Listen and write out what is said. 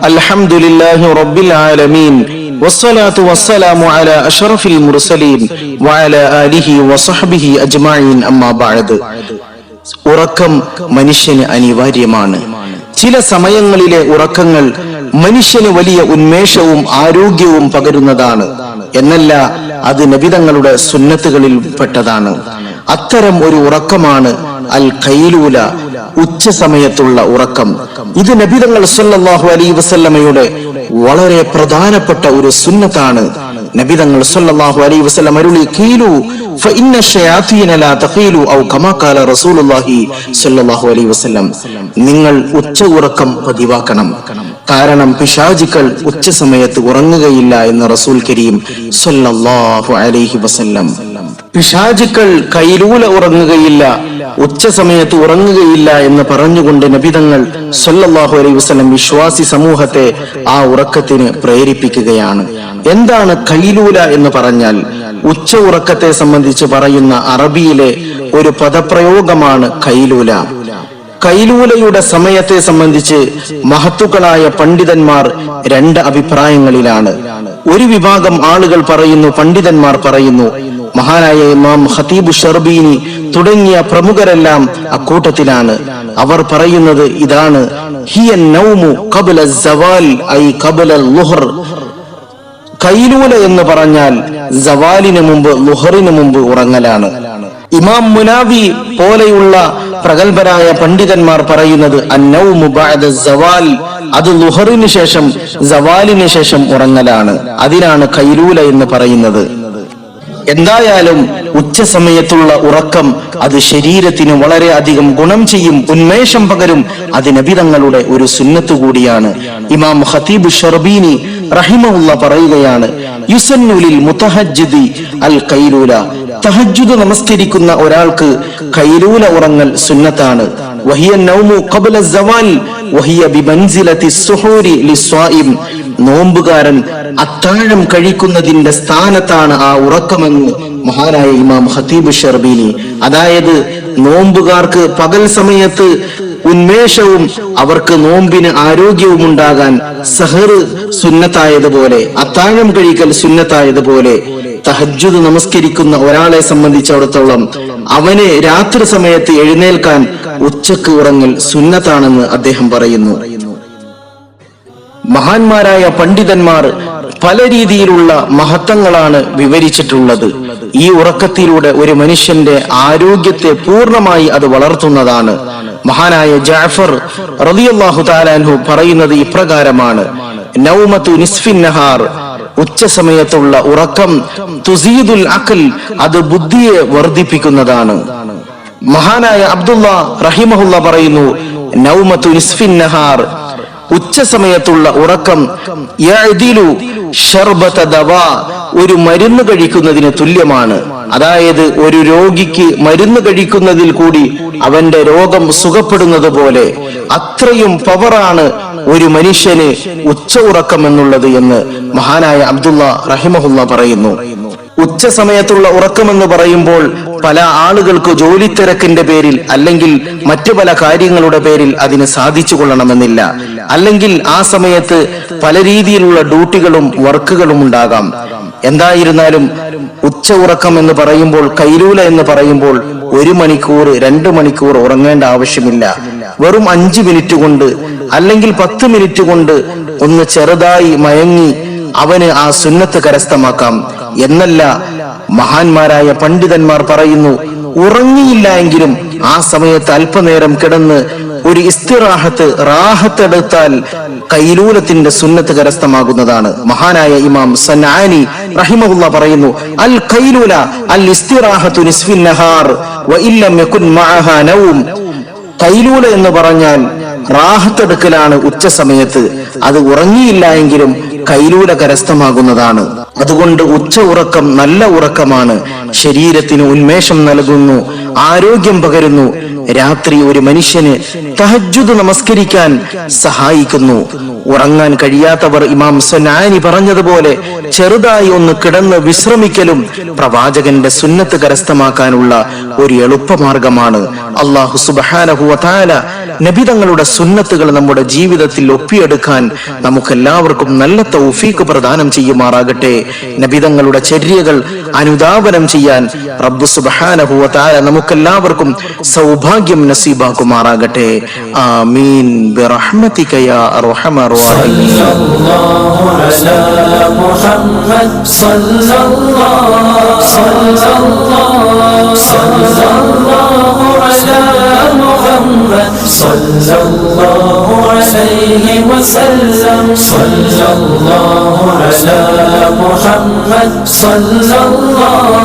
അൽഹംദുലില്ലാഹി റബ്ബിൽ ആലമീൻ വസ്സലാത്തു വസ്സലാമു അലാ അഷ്റഫിൽ മുർസലീൻ വഅലാ ആലിഹി വസഹ്ബിഹി അജ്മഈൻ അമ്മാ ബഅദ്. ഉറക്കം മനുഷ്യന് അനിവാര്യമാണ്. ചില സമയങ്ങളിലെ ഉറക്കങ്ങൾ മനുഷ്യന് വലിയ ഉന്മേഷവും ആരോഗ്യവും പകരുന്നതാണ് എന്നല്ല, അത് നബിതങ്ങളുടെ സുന്നത്തുകളിൽ പെട്ടതാണ്. അത്തരം ഒരു ഉറക്കമാണ് അൽ ഖൈലൂല, ഉച്ച സമയത്തുള്ള ഉറക്കം. ഇത് നബിതങ്ങൾ സല്ലല്ലാഹു അലൈഹി വസല്ലമയുടെ വളരെ പ്രധാനപ്പെട്ട ഒരു സുന്നത്താണ്. നബിതങ്ങൾ സല്ലല്ലാഹു അലൈഹി വസല്ലം അരുളി, ഖീലു ഫഇന്ന ശയാതീന ലാ തഖീലു ഔ കമാ ഖാല റസൂലുള്ളാഹി സ്വല്ലല്ലാഹു അലൈഹി വസല്ലം, നിങ്ങൾ ഉച്ച ഉറക്കം പതിവാക്കണം, കാരണം പിശാചുക്കൾ ഉച്ച സമയത്ത് ഉറങ്ങുകയില്ല എന്ന് റസൂൽ കരീം സ്വല്ലല്ലാഹു അലൈഹി വസല്ലം. പിശാചുക്കൾ ഖൈലൂല ഉറങ്ങുകയില്ല, ഉച്ച സമയത്ത് ഉറങ്ങുകയില്ല എന്ന് പറഞ്ഞുകൊണ്ട് നബിതങ്ങൾ സ്വല്ലല്ലാഹു അലൈഹി വസല്ലം വിശ്വാസി സമൂഹത്തെ ആ ഉറക്കത്തിന് പ്രേരിപ്പിക്കുകയാണ്. എന്താണ് ഖൈലൂല എന്ന് പറഞ്ഞാൽ? ഉച്ച ഉറക്കത്തെ സംബന്ധിച്ച് പറയുന്ന അറബിയിലെ ഒരു പദപ്രയോഗമാണ് ഖൈലൂല. ഖൈലൂലയുടെ സമയത്തെ സംബന്ധിച്ച് മഹത്തുക്കളായ പണ്ഡിതന്മാർ രണ്ട് അഭിപ്രായങ്ങളിലാണ്. ഒരു വിഭാഗം ആളുകൾ പറയുന്നു, പണ്ഡിതന്മാർ പറയുന്നു, മഹാനായ ഇമാം ഖതീബ് ഷർബീനി തുടങ്ങിയ പ്രമുഖരെല്ലാം അക്കൂട്ടത്തിലാണ്. അവർ പറയുന്നത് ഇതാണ്: ഹിയ നൗമു ഖബ്ല സവാൽ ഐ ഖബ്ല ളുഹർ. ഖൈലൂല എന്ന് പറഞ്ഞാൽ സവാലിന് മുമ്പ്, ളുഹറിന് മുമ്പ് ഉറങ്ങലാണ്. ഇമാം മുനാവി പോലെയുള്ള പ്രഗൽഭരായ പണ്ഡിതന്മാർ പറയുന്നത് അന്നൗമു ബഅദ സവാൽ, അത് ളുഹറിന് ശേഷം, സവാലിന് ശേഷം ഉറങ്ങലാണ്. അതിനാണ് ഖൈലൂല എന്ന് പറയുന്നത്. എന്തായാലും ഉച്ച സമയത്തുള്ള ഉറക്കം അത് ശരീരത്തിന് വളരെ അധികം ഗുണം ചെയ്യും, ഉന്മേഷം പകരും. അത് നബിതങ്ങളുടെ ഒരു സുന്നത്ത് കൂടിയാണ്. ഇമാം ഖതീബ് ഷർബീനി റഹിമഹുല്ല പറയുകയാണ്, യുസന്നു ലിൽ മുതഹജ്ജിദി അൽ ഖൈലൂല, തഹജ്ജുദ് നമസ്കരിക്കുന്ന ഒരാൾക്ക് ഖൈലൂല ഉറങ്ങൽ സുന്നത്താണ്. വഹിയ നൗമു ഖബ്ല സവാൽ വഹിയ ബിമൻസിലതി സുഹൂരി ലിസ്വായിം, നോമ്പുകാരൻ അത്താഴം കഴിക്കുന്നതിന്റെ സ്ഥാനത്താണ് ആ ഉറക്കമെന്ന് മഹാനായ ഇമാം ഖതീബ് ഷർബീനി. അതായത് നോമ്പുകാർക്ക് പകൽ സമയത്ത് ഉന്മേഷവും അവർക്ക് നോമ്പിന് ആരോഗ്യവും ഉണ്ടാകാൻ സഹർ സുന്നത്തായതുപോലെ, അത്താഴം കഴിക്കൽ സുന്നത്തായതുപോലെ, തഹജ്ജുദ് നമസ്കരിക്കുന്ന ഒരാളെ സംബന്ധിച്ചിടത്തോളം അവന് രാത്രി സമയത്ത് എഴുന്നേൽക്കാൻ ഉച്ചക്ക് ഉറങ്ങൽ സുന്നത്താണെന്ന് അദ്ദേഹം പറയുന്നു. മഹാന്മാരായ പണ്ഡിതന്മാർ പല രീതിയിലുള്ള മഹത്വങ്ങളാണ് വിവരിച്ചിട്ടുള്ളത്. ഈ ഉറക്കത്തിലൂടെ ഒരു മനുഷ്യന്റെ ആരോഗ്യത്തെ പൂർണ്ണമായി അത് വളർത്തുന്നതാണ്. മഹാനായ ജഅഫർ റളിയല്ലാഹു തആല അൻഹു പറയുന്നത് ഇപ്രകാരമാണ്: നൗമതു നിസ്ഫിൻ നഹാർ, ഉച്ച സമയത്തുള്ള ഉറക്കം തുസീദുൽ അഖൽ, അത് ബുദ്ധിയെ വർദ്ധിപ്പിക്കുന്നതാണ്. മഹാനായ അബ്ദുള്ള റഹിമഹുല്ല പറയുന്നു, നൗമതു നിസ്ഫിൻ നഹാർ, ഉച്ച സമയത്തുള്ള ഉറക്കം യഅദിലു ശർബത ദവാ, ഒരു മരുന്ന് കഴിക്കുന്നതിന് തുല്യമാണ്. അതായത് ഒരു രോഗിക്ക് മരുന്ന് കഴിക്കുന്നതിൽ കൂടി അവന്റെ രോഗം സുഖപ്പെടുന്നത് പോലെ അത്രയും പവറാണ് ഒരു മനുഷ്യന് ഉച്ച ഉറക്കം എന്നുള്ളത് എന്ന് മഹാനായ അബ്ദുള്ള റഹിമഹുല്ല പറയുന്നു. ഉച്ച സമയത്തുള്ള ഉറക്കമെന്ന് പറയുമ്പോൾ പല ആളുകൾക്ക് ജോലി തിരക്കിന്റെ പേരിൽ അല്ലെങ്കിൽ മറ്റു പല കാര്യങ്ങളുടെ പേരിൽ അതിന് സാധിച്ചു കൊള്ളണമെന്നില്ല. അല്ലെങ്കിൽ ആ സമയത്ത് പല രീതിയിലുള്ള ഡ്യൂട്ടികളും വർക്കുകളും ഉണ്ടാകാം. എന്തായിരുന്നാലും ഉച്ച ഉറക്കം എന്ന് പറയുമ്പോൾ, ഖൈലൂല എന്ന് പറയുമ്പോൾ 1 മണിക്കൂർ 2 മണിക്കൂർ ഉറങ്ങേണ്ട ആവശ്യമില്ല. വെറും 5 മിനിറ്റ് കൊണ്ട് അല്ലെങ്കിൽ 10 മിനിറ്റ് കൊണ്ട് ഒന്ന് ചെറുതായി മയങ്ങി അവന് ആ സുന്നത്ത് കരസ്ഥമാക്കാം എന്നല്ല. മഹാന്മാരായ പണ്ഡിതന്മാർ പറയുന്നു, ഉറങ്ങിയില്ല എങ്കിലും ആ സമയത്ത് അല്പനേരം കിടന്ന് ഒരു ഇസ്തിറാഹത്ത്, റാഹത്തെടുത്താൽ ഖൈലൂലത്തിന്റെ സുന്നത്ത് കരസ്ഥമാകുന്നതാണ്. മഹാനായ ഇമാം സൻആനി റഹിമഹുല്ലാ പറയുന്നു, അൽ ഖൈലൂല അൽ ഇസ്തിറാഹത്തു നിസ്ഫിൻ നഹാർ വ ഇല്ലം യകുൻ മഅഹാ നൗം. ഖൈലൂല എന്ന് പറഞ്ഞാൽ റാഹത്തെടുക്കലാണ് ഉച്ച സമയത്ത്. അത് ഉറങ്ങിയില്ല എങ്കിലും ഖൈലൂല കരസ്ഥമാകുന്നതാണ്. അതുകൊണ്ട് ഉച്ച ഉറക്കം നല്ല ഉറക്കമാണ്, ശരീരത്തിന് ഉന്മേഷം നൽകുന്നു, ആരോഗ്യം പകരുന്നു. രാത്രി ഒരു മനുഷ്യന് തഹജ്ജുദ് നമസ്കരിക്കാൻ സഹായിക്കുന്നു. ഉറങ്ങാൻ കഴിയാത്തവർ ഇമാം സൻആനി പറഞ്ഞതുപോലെ ചെറുതായി ഒന്ന് കിടന്ന് വിശ്രമിക്കലും പ്രവാചകന്റെ സുന്നത്ത് കരസ്ഥമാക്കാനുള്ള ഒരു എളുപ്പമാർഗമാണ്. അല്ലാഹു സുബ്ഹാനഹു വ തആല നബിതങ്ങളുടെ സുന്നത്തുകൾ നമ്മുടെ ജീവിതത്തിൽ ഒപ്പിയെടുക്കാൻ നമുക്കെല്ലാവർക്കും നല്ല തൗഫീഖ് പ്രദാനം ചെയ്യുമാറാകട്ടെ. നബിതങ്ങളുടെ ചര്യകൾ അനുധാവനം ചെയ്യാൻ റബ്ബ് സുബ്ഹാനഹു വ തആല നമുക്കെല്ലാവർക്കും സൗഭാഗ്യം നസീബാക്കുമാറാകട്ടെ. ആമീൻ ബിറഹ്മതിക യാ അർഹമർ റഹീം. sallallahu alayhi wa sallam sallallahu ala Muhammad sallallahu